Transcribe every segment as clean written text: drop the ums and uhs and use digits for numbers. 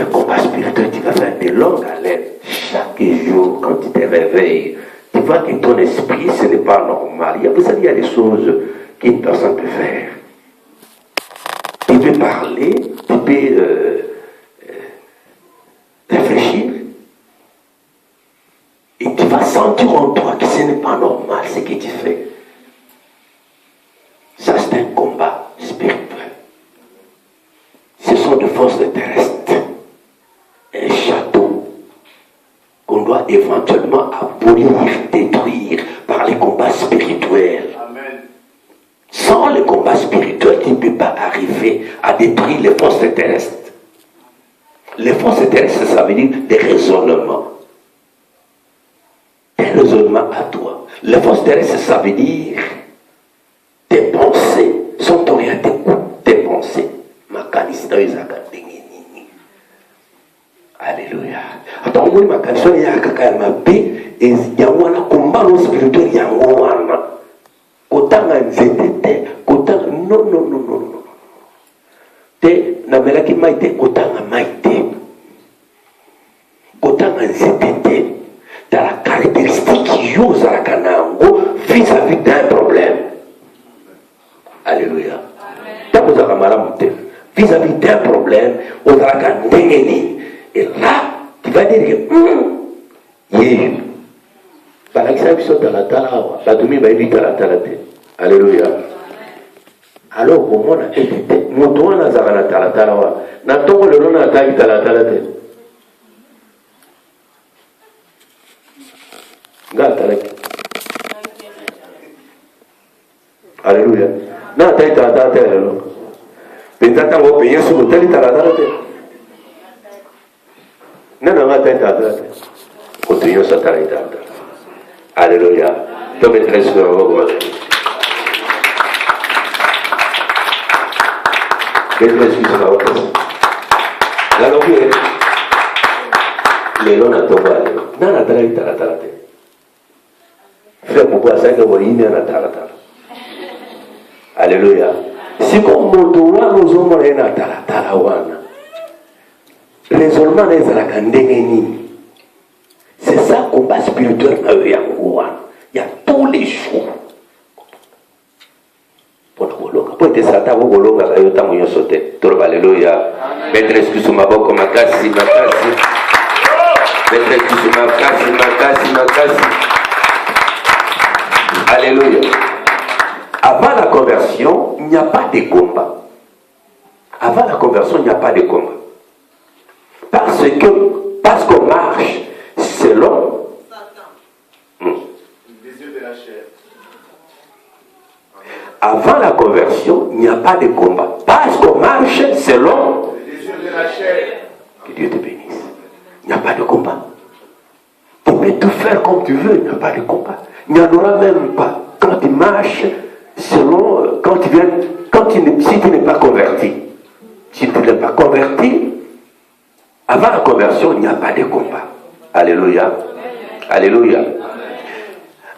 un combat spirituel, tu vas faire des longues haleines. Chaque jour, quand tu te réveilles, tu vois que ton esprit, ce n'est pas normal. Vous savez, il y a des choses qu'une personne peut faire. Tu peux parler, tu peux réfléchir. Et tu vas sentir en toi que ce n'est pas normal ce que tu fais. Ça, c'est un combat spirituel. Ce sont des forces terrestres. Un château qu'on doit éventuellement abolir, détruire par les combats spirituels. Amen. Sans les combats spirituels, tu ne peux pas arriver à détruire les forces terrestres. Les forces terrestres, ça veut dire des raisonnements. Des raisonnements à toi. Les forces terrestres, ça veut dire tes pensées sont orientées où? Tes pensées. Alléluia. Attends, on ma canson ya kaka ma be et yangwana combat spirituel yangwana. Kotanga nzetete, kotanga non. Te na melaki maite kotanga maite. Kotanga nzetete. Dans la caractéristique yose à la kanango vis-à-vis d'un problème. Alléluia. Tant que vous avez vis-à-vis d'un problème, on a gagné. Et là, tu vas dire que par exemple, ils sont dans la talawa. La demi va éviter la talate. Alléluia. Alors, comment on a évité? Mon toit n'a pas la talawa. N'a pas le nom à la talate. Alléluia. N'a pas été à la talate. Peut-être qu'on va payer sur l'hôtel, il t'a la talate. Non, continuons à t'arrêter. Alléluia. Te mettrai sur le robe. Mettrai sur le robe. La longue. Les lois n'ont pas été. Non, la talate, la talate. Frère, pourquoi ça que vous y êtes à la talate? Alléluia. Si comme mon doigt nous avons rien à la talawana. Raisonnement des Alakandengeni. C'est ça combat spirituel il y a tous les jours. Alléluia. Maître excuse ma boko makasi. Maître excuse makasi. Alléluia. Avant la conversion, il n'y a pas de combat. Avant la conversion, il n'y a pas de combat. Parce qu'on marche selon les yeux de la chair. Avant la conversion, il n'y a pas de combat. Parce qu'on marche selon les yeux de la chair. Que Dieu te bénisse. Il n'y a pas de combat. Tu peux tout faire comme tu veux, il n'y a pas de combat. Il n'y en aura même pas. Quand tu marches selon, si tu n'es pas converti. Si tu n'es pas converti, avant la conversion, il n'y a pas de combat. Alléluia. Alléluia.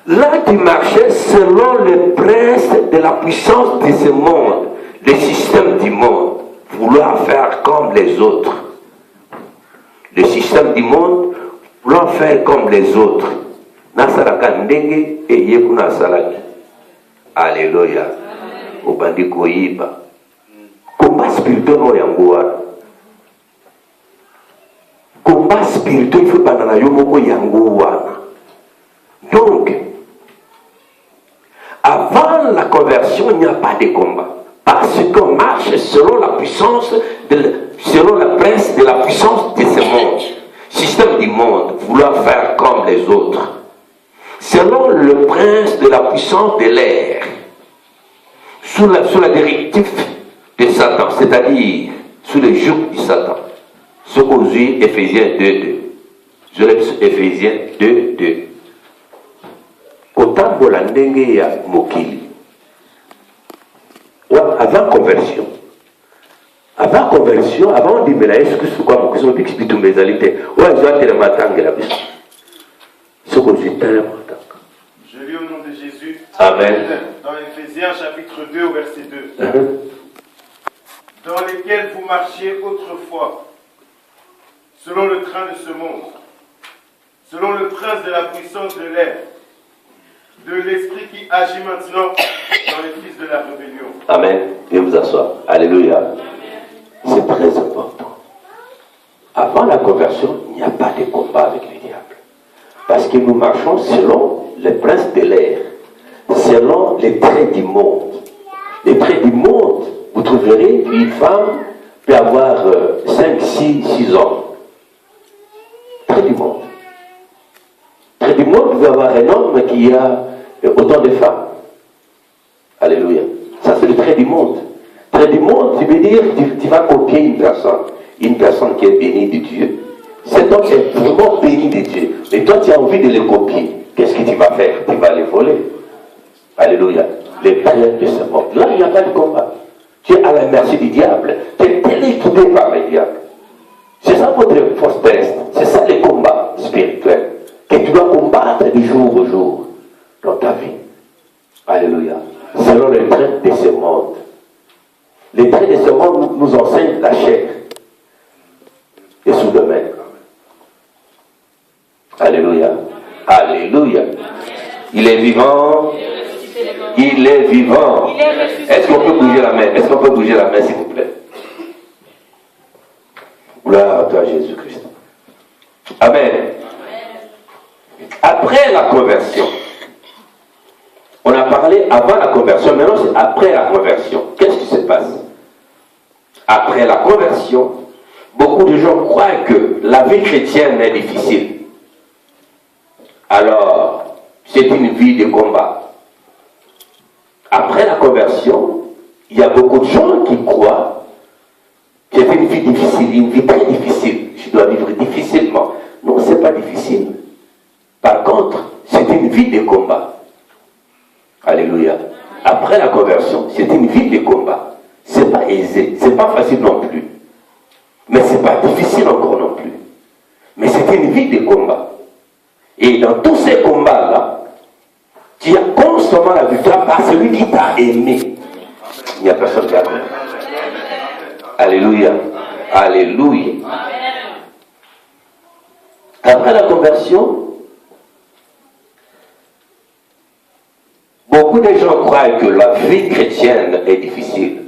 Là, tu marchais selon les princes de la puissance de ce monde, le système du monde, vouloir faire comme les autres. Le système du monde, vouloir faire comme les autres. Alléluia. Combat spirituel no yangoa. Combat spirituel, il faut pas dans yomoko yangoa. Donc, avant la conversion, il n'y a pas de combat. Parce qu'on marche selon la puissance, selon la prince de la puissance de ce monde. Système du monde, vouloir faire comme les autres. Selon le prince de la puissance de l'air. Sous la directive de Satan, c'est-à-dire sous le joug du Satan. Ce qu'on dit Éphésiens 2.2. Je l'ai dit Éphésiens 2.2. Autant pour la ndenge ya mokili. Avant conversion. Avant conversion, avant de me la excuse quoi, mon cousin explique tout mes alités. Ouais, je dois te le matin la bise. Ce qu'on dit tellement. Je lis au nom de Jésus. Amen. Dans Éphésiens chapitre 2 au verset 2. Dans lesquels vous marchiez autrefois, selon le train de ce monde, selon le prince de la puissance de l'air, de l'esprit qui agit maintenant dans les fils de la rébellion. Amen. Viens vous asseoir. Alléluia. C'est très important. Avant la conversion, il n'y a pas de combat avec le diable. Parce que nous marchons selon les princes de l'air, selon les traits du monde. Les traits du monde, vous trouverez une femme peut avoir 5, 6 ans. Traits du monde. Traits du monde, vous pouvez avoir un homme qui a autant de femmes. Alléluia. Ça, c'est le trait du monde. Trait du monde, tu veux dire, tu vas copier une personne qui est bénie de Dieu. Cet homme est vraiment béni de Dieu. Mais toi, tu as envie de le copier. Qu'est-ce que tu vas faire? Tu vas les voler. Alléluia. Les traits de ce monde. Là, il n'y a pas de combat. Tu es à la merci du diable. Tu es téléguidé par le diable. C'est ça votre force terrestre. C'est ça les combats spirituels que tu dois combattre du jour au jour dans ta vie. Alléluia. Selon les traits de ce monde. Les traits de ce monde nous enseignent la chair et sous le main. Alléluia. Alléluia. Il est vivant. Il est vivant. Est-ce qu'on peut bouger la main? Est-ce qu'on peut bouger la main, s'il vous plaît? Gloire à toi, Jésus-Christ. Amen. Après la conversion, on a parlé avant la conversion, maintenant c'est après la conversion. Qu'est-ce qui se passe? Après la conversion, beaucoup de gens croient que la vie chrétienne est difficile. Alors, c'est une vie de combat. Après la conversion, il y a beaucoup de gens qui croient que c'est une vie difficile, une vie très difficile. Je dois vivre difficilement. Non, ce n'est pas difficile. Par contre, c'est une vie de combat. Alléluia. Après la conversion, c'est une vie de combat. Ce n'est pas aisé, ce n'est pas facile non plus. Mais ce n'est pas difficile encore non plus. Mais c'est une vie de combat. Et dans tous ces combats-là, tu as constamment la victoire par celui qui t'a aimé. Il n'y a personne qui a compris. Alléluia. Alléluia. Après la conversion, beaucoup de gens croient que la vie chrétienne est difficile,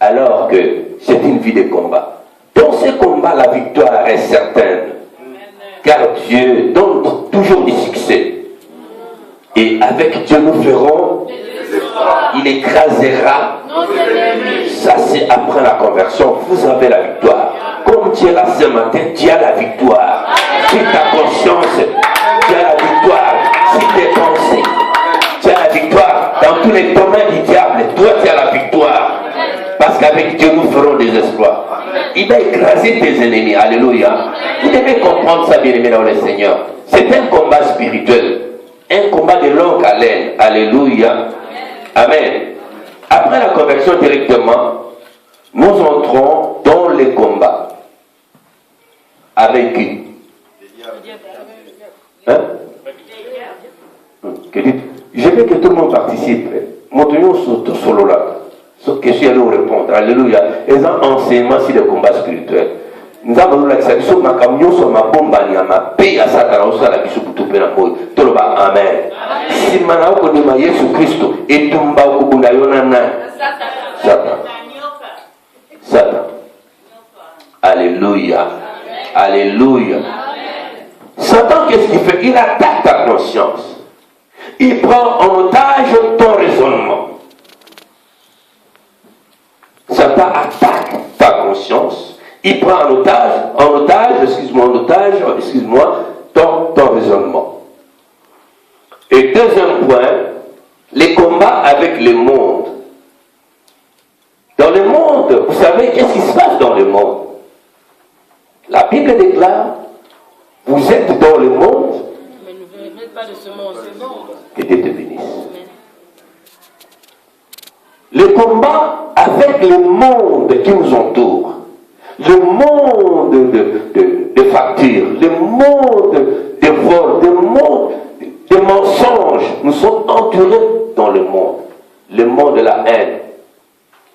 alors que c'est une vie de combat. Dans ces combats, la victoire est certaine, car Dieu donne toujours du succès. Et avec Dieu, nous ferons, il écrasera. Ça, c'est après la conversion. Vous avez la victoire. Comme tu es là ce matin, tu as la victoire. Si ta conscience, tu as la victoire. Si tes pensées, tu as la victoire. Dans tous les domaines du diable, toi, tu as la victoire. Parce qu'avec Dieu, nous ferons des exploits. Il va écraser tes ennemis. Alléluia. Vous devez comprendre ça, bien-aimé dans le Seigneur. C'est un combat spirituel. Un combat de longue haleine. Alléluia. Amen. Après la conversion directement, nous entrons dans les combats. Avec qui? Hein? Je veux que tout le monde participe. Montrons tout solo là. Ce que je suis allé répondre. Alléluia. Et un enseignement sur le combat spirituel. Nous avons la question ma camion sur ma bombe ma paix à Satan au la bisu tout pena boy. Toloba amen. Si mana ko ni ma Yesu Kristo et tumba ko bunda yonana. Satan. Satan. Alléluia. Alléluia. Satan, qu'est-ce qu'il fait? Il attaque ta conscience. Il prend en otage ton raisonnement. Satan attaque ta conscience. Il prend en otage, ton raisonnement. Et deuxième point, les combats avec le monde. Dans le monde, vous savez, qu'est-ce qui se passe dans le monde? La Bible déclare, vous êtes dans le monde. Mais ne venez pas de ce monde, c'est bon. Que Dieu te bénisse. Le combat avec le monde qui nous entoure. Le monde de factures, le monde de vols, le monde de mensonges. Nous sommes entourés dans le monde de la haine,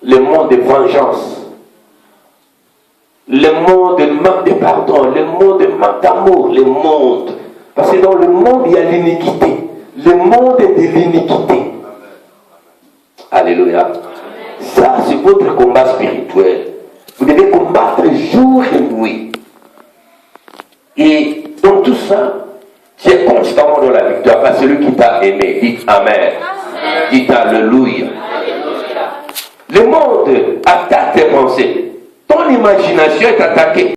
le monde de vengeance. Le monde manque de pardon, le monde manque d'amour, le monde. Parce que dans le monde, il y a l'iniquité. Le monde est de l'iniquité. Alléluia. Ça, c'est votre combat spirituel. Vous devez combattre jour et nuit. Et dans tout ça, tu es constamment dans la victoire. Parce que celui qui t'a aimé, dites Amen. Dites Alléluia. Le monde attaque tes pensées. Ton imagination est attaquée.